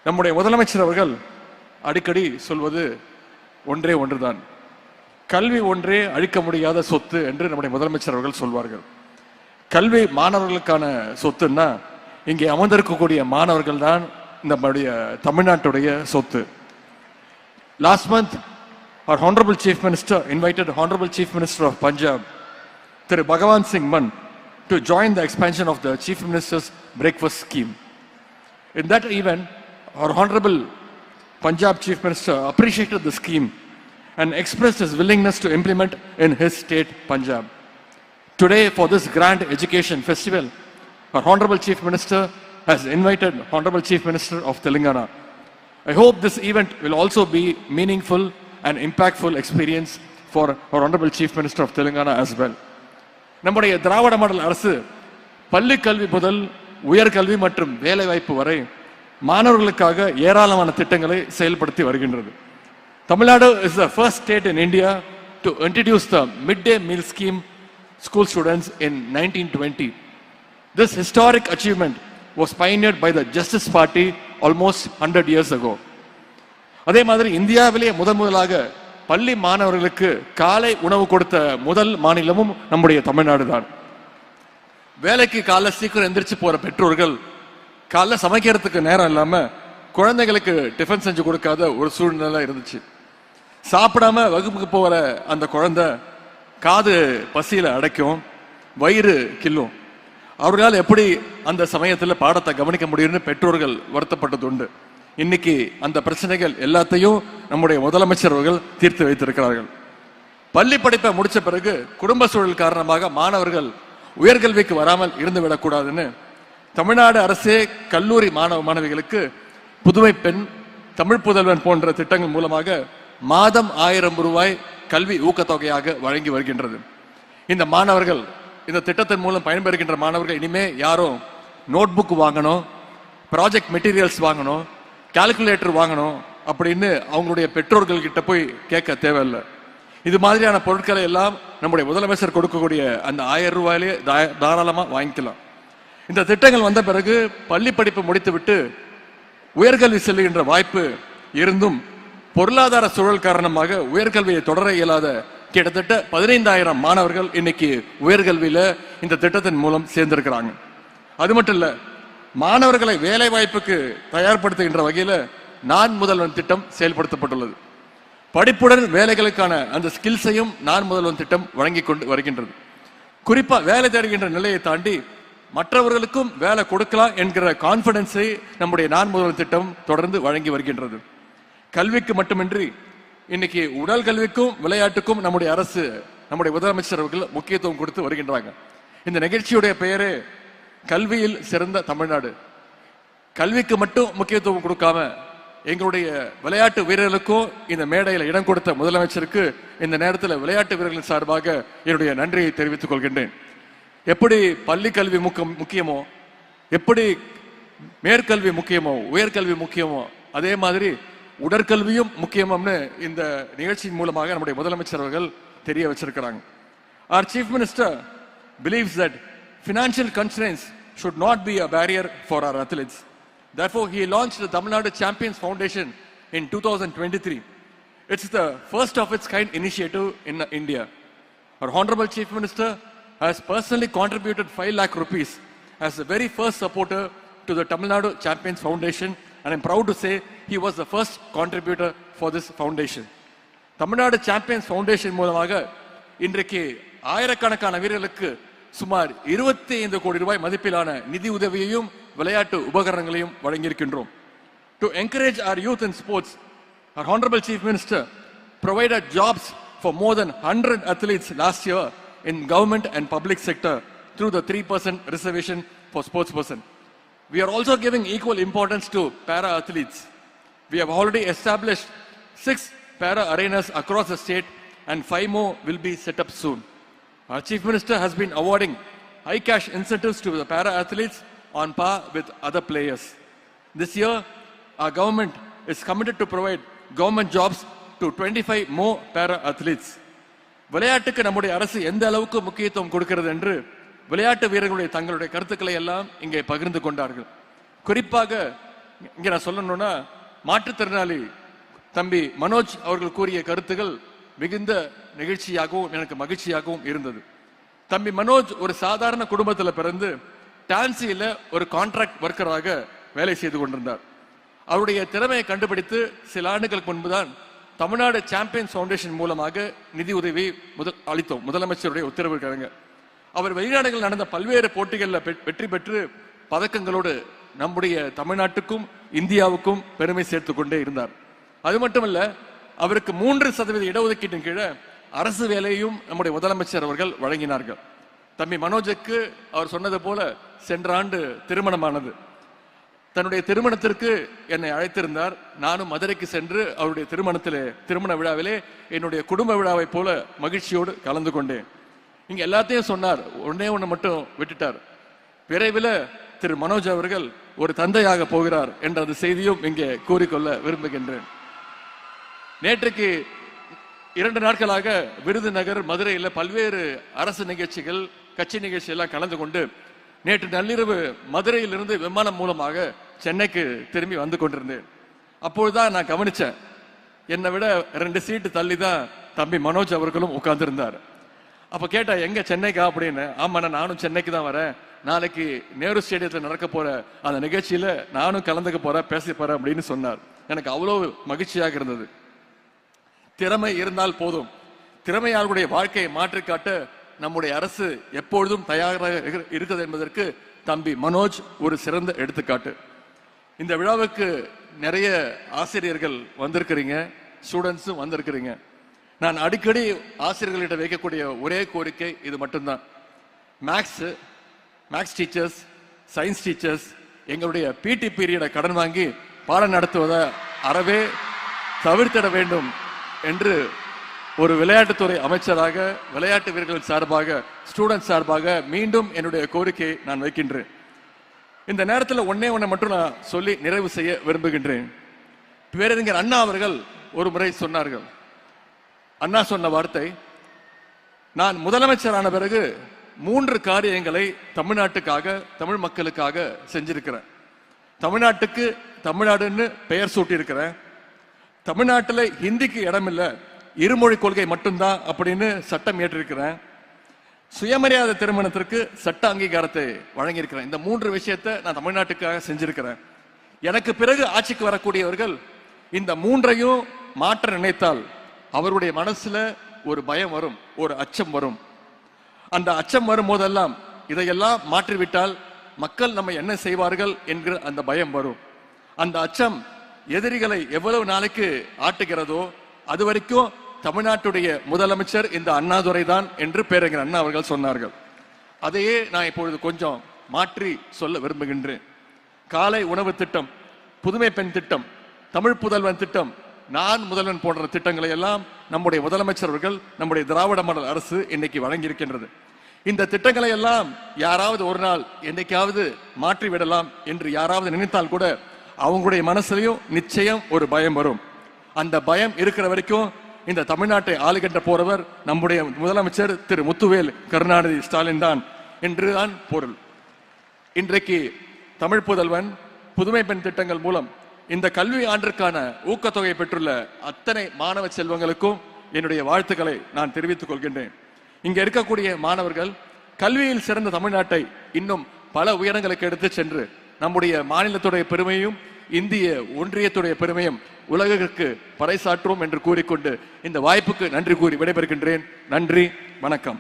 நம்முடைய முதலமைச்சர் அவர்கள் அடிக்கடி சொல்வது ஒன்றே ஒன்றுதான், கல்வி ஒன்றே அழிக்க முடியாத சொத்து என்று நம்முடைய முதலமைச்சர் அவர்கள் சொல்வார்கள். கல்வி மாணவர்களுக்கான சொத்துன்னா இங்கே அமர்ந்திருக்கக்கூடிய மாணவர்கள் தான் நம்முடைய தமிழ்நாட்டுடைய சொத்து. Last month our honorable chief minister invited honorable chief minister of Punjab Thiru Bhagawan Singh Mann to join the expansion of the chief minister's breakfast scheme. In that event, our honorable Punjab chief minister appreciated the scheme and expressed his willingness to implement in his state Punjab. Today, for this grand education festival, our honorable chief minister has invited honorable chief minister of Telangana. I hope this event will also be meaningful and impactful experience for our honorable chief minister of Telangana as well. நம்முடைய திராவிட model அரசு பள்ளி கல்வி முதல் உயர்கல்வி மற்றும் வேலைவாய்ப்பு வரை மாணவர்களுக்காக ஏராளமான திட்டங்களை செயல்படுத்தி வருகின்றது. Tamil Nadu is the first state in India to introduce the midday meal scheme school students in 1920. This historic achievement was pioneered by the Justice Party almost 100 years ago. அதே மாதிரி இந்தியாவிலேயே முதலாக பள்ளி மாணவர்களுக்கு காலை உணவு கொடுத்த முதல் மாநிலமும் நம்முடைய தமிழ்நாடு தான். வேலைக்கு காலை சீக்கிரம் எந்திரிச்சு போற பெற்றோர்கள் காலைல சமைக்கிறதுக்கு நேரம் இல்லாம குழந்தைகளுக்கு டிஃபன் செஞ்சு கொடுக்காத ஒரு சூழ்நிலை இருந்துச்சு. சாப்பிடாம வகுப்புக்கு போற அந்த குழந்தை காது பசியில அடைக்கும், வயிறு கில்லும். அவர்களால் எப்படி அந்த சமயத்தில் பாடத்தை கவனிக்க முடியும்னு பெற்றோர்கள் வருத்தப்பட்டது உண்டு. இன்னைக்கு அந்த பிரச்சனைகள் எல்லாத்தையும் நம்முடைய முதலமைச்சர் அவர்கள் தீர்த்து வைத்திருக்கிறார்கள். பள்ளி படிப்பை முடிச்ச பிறகு குடும்ப சூழல் காரணமாக மாணவர்கள் உயர்கல்விக்கு வராமல் இருந்து விடக்கூடாதுன்னு தமிழ்நாடு அரசே கல்லூரி மாணவ மாணவிகளுக்கு புதுமை பெண், தமிழ் புதல்வன் போன்ற திட்டங்கள் மூலமாக மாதம் 1000 ரூபாய் கல்வி ஊக்கத்தொகையாக வழங்கி வருகின்றது. இந்த மாணவர்கள், இந்த திட்டத்தின் மூலம் பயன்பெறுகின்ற மாணவர்கள் இனிமே யாரும் நோட் புக் வாங்கணும், ப்ராஜெக்ட் மெட்டீரியல்ஸ் வாங்கணும், கால்குலேட்டர் வாங்கணும் அப்படின்னு அவங்களுடைய பெற்றோர்கள் கிட்ட போய் கேட்க தேவையில்லை. இது மாதிரியான பொருட்களை எல்லாம் நம்முடைய முதலமைச்சர் கொடுக்கக்கூடிய அந்த 1000 ரூபாயிலே தாராளமா வாங்கிக்கலாம். இந்த திட்டங்கள் வந்த பிறகு பள்ளி படிப்பு முடித்துவிட்டு உயர்கல்வி செல்லுகின்ற வாய்ப்பு இருந்தும் பொருளாதார சூழல் காரணமாக உயர்கல்வியை தொடர இயலாத கிட்டத்தட்ட 15000 மாணவர்கள் இன்னைக்கு உயர்கல்வியில இந்த திட்டத்தின் மூலம் சேர்ந்திருக்கிறாங்க. அது மட்டும் இல்ல, மாணவர்களை வேலை வாய்ப்புக்கு தயார்படுத்துகின்ற வகையில நான் முதல்வன் திட்டம் செயல்படுத்தப்பட்டுள்ளது. படிப்புடன் வேலைகளுக்கான அந்த ஸ்கில்ஸையும் நான் முதல்வன் திட்டம் வழங்கி கொண்டு வருகின்றது. குறிப்பா வேலை தேடுகின்ற நிலையை தாண்டி மற்றவர்களுக்கும் வேலை கொடுக்கலாம் என்கிற கான்பிடன்ஸை நம்முடைய நான் முதல்வன் திட்டம் தொடர்ந்து வழங்கி வருகின்றது. கல்விக்கு மட்டுமின்றி இன்னைக்கு உடல் கல்விக்கும் விளையாட்டுக்கும் நம்முடைய அரசு, நம்முடைய முதலமைச்சர் அவர்கள் முக்கியத்துவம் கொடுத்து வருகின்றாங்க. இந்த நிகழ்ச்சியுடைய பெயரே கல்வியில் சிறந்த தமிழ்நாடு. கல்விக்கு மட்டும் முக்கியத்துவம் கொடுக்காம எங்களுடைய விளையாட்டு வீரர்களுக்கும் இந்த மேடையில் இடம் கொடுத்த முதலமைச்சருக்கு இந்த நேரத்தில் விளையாட்டு வீரர்களின் சார்பாக என்னுடைய நன்றியை தெரிவித்துக் கொள்கின்றேன். எப்படி பள்ளி கல்வி முக்கியமோ, எப்படி மேற்கல்வி முக்கியமோ, உயர்கல்வி முக்கியமோ, அதே மாதிரி உடற்கல்வியும் முக்கியம்னு இந்த நிகழ்ச்சியின் மூலமாக நம்முடைய முதலமைச்சர் அவர்கள் தெரிய வச்சிருக்கிறாங்க. Our Chief Minister believes that financial constraints should not be a barrier for our athletes. Therefore, he launched the Tamil Nadu Champions Foundation in 2023. It's the first of its kind initiative in India. Our Honorable Chief Minister has personally contributed 5 lakh rupees as the very first supporter to the Tamil Nadu Champions Foundation, and I'm proud to say he was the first contributor for this foundation. Tamil Nadu Champions Foundation மூலமாக இன்றைக்கு ஆயிரக்கணக்கான வீரர்களுக்கு சுமார் 25 கோடி ரூபாய் மதிப்பிலான நிதி உதவியையும் விளையாட்டு உபகரணங்களையும் வழங்கியிருக்கின்றோம். To encourage our youth in sports, our Honorable Chief Minister provided jobs for more than 100 athletes last year in government and public sector through the 3% reservation for sports person. We are also giving equal importance to para athletes. We have already established 6 para arenas across the state and 5 more will be set up soon. Our Chief Minister has been awarding high cash incentives to the para athletes on par with other players. This year, our government is committed to provide government jobs to 25 more para athletes. விளையாட்டுக்கு நம்முடைய அரசு எந்த அளவுக்கு முக்கியத்துவம் கொடுக்கிறது என்று விளையாட்டு வீரர்களுடைய தங்களுடைய கருத்துக்களை எல்லாம் இங்கே பகிர்ந்து கொண்டார்கள். குறிப்பாக இங்க நான் சொல்லணும்னா, மாற்றுத்திறனாளி தம்பி மனோஜ் அவர்கள் கூறிய கருத்துகள் மிகுந்த நிகழ்ச்சியாகவும் எனக்கு மகிழ்ச்சியாகவும் இருந்தது. தம்பி மனோஜ் ஒரு சாதாரண குடும்பத்தில் பிறந்து டான்சியில ஒரு கான்ட்ராக்ட் ஒர்க்கராக வேலை செய்து கொண்டிருந்தார். அவருடைய திறமையை கண்டுபிடித்து சில ஆண்டுகளுக்கு முன்புதான் தமிழ்நாடு சாம்பியன்ஸ் ஃபவுண்டேஷன் மூலமாக நிதி உதவி அளித்தோம். முதலமைச்சருடைய உத்தரவு. அவர் வெளிநாடுகளில் நடந்த பல்வேறு போட்டிகளில் வெற்றி பெற்று பதக்கங்களோடு நம்முடைய தமிழ்நாட்டுக்கும் இந்தியாவுக்கும் பெருமை சேர்த்து கொண்டே இருந்தார். அது மட்டுமல்ல, அவருக்கு 3% இடஒதுக்கீட்டின் கீழே அரசு வேலையும் நம்முடைய முதலமைச்சர் அவர்கள் வழங்கினார்கள். தம்பி மனோஜுக்கு அவர் சொன்னது போல சென்ற ஆண்டு திருமணமானது. தன்னுடைய திருமணத்திற்கு என்னை அழைத்திருந்தார். நானும் மதுரைக்கு சென்று அவருடைய திருமண விழாவிலே என்னுடைய குடும்ப விழாவை போல மகிழ்ச்சியோடு கலந்து கொண்டேன். இங்க எல்லாத்தையும் சொன்னார், ஒன்னே ஒண்ணு மட்டும் விட்டுட்டார். விரைவில் திரு மனோஜ் அவர்கள் ஒரு தந்தையாக போகிறார் என்ற அந்த செய்தியும் இங்கே கூறிக்கொள்ள விரும்புகின்றேன். நேற்றுக்கு 2 நாட்களாக விருதுநகர், மதுரையில் பல்வேறு அரசு நிகழ்ச்சிகள், கட்சி நிகழ்ச்சி எல்லாம் கலந்து கொண்டு நேற்று நள்ளிரவு மதுரையிலிருந்து விமானம் மூலமாக சென்னைக்கு திரும்பி வந்து கொண்டிருந்தேன். அப்பொழுதுதான் நான் கவனிச்சேன், என்னை விட 2 சீட்டு தள்ளி தான் தம்பி மனோஜ் அவர்களும் உட்கார்ந்துருந்தார். அப்ப கேட்டா, எங்க சென்னைக்கா அப்படின்னு. ஆமா, நானும் சென்னைக்கு தான் வரேன். நாளைக்கு நேரு ஸ்டேடியத்தில் நடக்க போற அந்த நிகழ்ச்சியில நானும் கலந்துக்க போறேன், பேச போறேன் அப்படின்னு சொன்னார். எனக்கு அவ்வளவு மகிழ்ச்சியாக இருந்தது. திறமை இருந்தால் போதும். திறமையாளர்களுடைய வாழ்க்கையை மாற்றி காட்ட நம்முடைய அரசு எப்பொழுதும் தயாராக இருக்குது என்பதற்கு தம்பி மனோஜ் ஒரு சிறந்த எடுத்துக்காட்டு. இந்த விழாவுக்கு நிறைய ஆசிரியர்கள் வந்திருக்கிறீங்க, ஸ்டூடெண்ட்ஸும் வந்திருக்கிறீங்க. நான் அடிக்கடி ஆசிரியர்களிடம் வைக்கக்கூடிய ஒரே கோரிக்கை இது மட்டும்தான். மேக்ஸ் டீச்சர்ஸ், சயின்ஸ் டீச்சர்ஸ் எங்களுடைய பிடி பீரியடை கடன் வாங்கி பாடம் நடத்துவதை அறவே தவிர்த்திட வேண்டும் என்று ஒரு விளையாட்டுத்துறை அமைச்சராக, விளையாட்டு வீரர்கள் சார்பாக, ஸ்டூடெண்ட் சார்பாக மீண்டும் என்னுடைய கோரிக்கையை நான் வைக்கின்றேன். இந்த நேரத்தில் ஒன்னே மட்டும் நான் சொல்லி நிறைவு செய்ய விரும்புகின்றேன். பேரறிஞர் அண்ணா அவர்கள் ஒரு முறை சொன்னார்கள். அண்ணா சொன்ன வார்த்தை, நான் முதலமைச்சரான பிறகு 3 காரியங்களை தமிழ்நாட்டுக்காக, தமிழ் மக்களுக்காக செஞ்சிருக்கிறேன். தமிழ்நாட்டுக்கு தமிழ்நாடுன்னு பெயர் சூட்டி இருக்கிறேன். தமிழ்நாட்டில் ஹிந்திக்கு இடம் இல்லை, இருமொழி கொள்கை மட்டும்தான் அப்படின்னு சட்டம் ஏற்றிருக்கிறேன். சுயமரியாதை திருமணத்திற்கு சட்ட அங்கீகாரத்தை வழங்கியிருக்கிறேன். இந்த 3 விஷயத்தை நான் தமிழ்நாட்டுக்காக செஞ்சிருக்கிறேன். எனக்கு பிறகு ஆட்சிக்கு வரக்கூடியவர்கள் இந்த 3ஐயும் மாற்ற நினைத்தால் அவருடைய மனசுல ஒரு பயம் வரும், ஒரு அச்சம் வரும். அந்த அச்சம் வரும் போதெல்லாம் இதையெல்லாம் மாற்றிவிட்டால் மக்கள் நம்ம என்ன செய்வார்கள் என்கிற அந்த பயம் வரும். அந்த அச்சம் எதிரிகளை எவ்வளவு நாளைக்கு ஆட்டுகிறதோ அது வரைக்கும் தமிழ்நாட்டுடைய முதலமைச்சர் இந்த அண்ணாதுரை தான் என்று பேரறிஞர் அண்ணா அவர்கள் சொன்னார்கள். அதையே நான் இப்பொழுது கொஞ்சம் மாற்றி சொல்ல விரும்புகின்றேன். காலை உணவு திட்டம், புதுமை பெண் திட்டம், தமிழ் புதல்வன் திட்டம், நான் முதல்வன் போன்ற திட்டங்களை எல்லாம் நம்முடைய முதலமைச்சர் அவர்கள், நம்முடைய திராவிட மாடல் அரசு இன்னைக்கு வழங்கி இருக்கின்றது. இந்த திட்டங்களை எல்லாம் யாராவது ஒரு நாள் என்னைக்காவது மாற்றி விடலாம் என்று யாராவது நினைத்தால் கூட அவங்களுடைய மனசுலையும் நிச்சயம் ஒரு பயம் வரும். அந்த பயம் இருக்கிற வரைக்கும் இந்த தமிழ்நாட்டை ஆளுகின்ற போறவர் நம்முடைய முதலமைச்சர் திரு முத்துவேல் கருணாநிதி ஸ்டாலின் தான் என்றுதான் பொருள். இன்றைக்கு தமிழ் புதல்வன், புதுமை பெண் திட்டங்கள் மூலம் இந்த கல்வி ஆண்டிற்கான ஊக்கத்தொகை பெற்றுள்ள அத்தனை மாணவ செல்வங்களுக்கும் என்னுடைய வாழ்த்துக்களை நான் தெரிவித்துக் கொள்கின்றேன். இங்க இருக்கக்கூடிய மாணவர்கள் கல்வியில் சிறந்த தமிழ்நாட்டை இன்னும் பல உயரங்களுக்கு எடுத்து சென்று நம்முடைய மாநிலத்துடைய பெருமையும் இந்திய ஒன்றியத்துடைய பெருமையும் உலகிற்கு பறைசாற்றுவோம் என்று கூறிக்கொண்டு இந்த வாய்ப்புக்கு நன்றி கூறி விடைபெறுகின்றேன். நன்றி, வணக்கம்.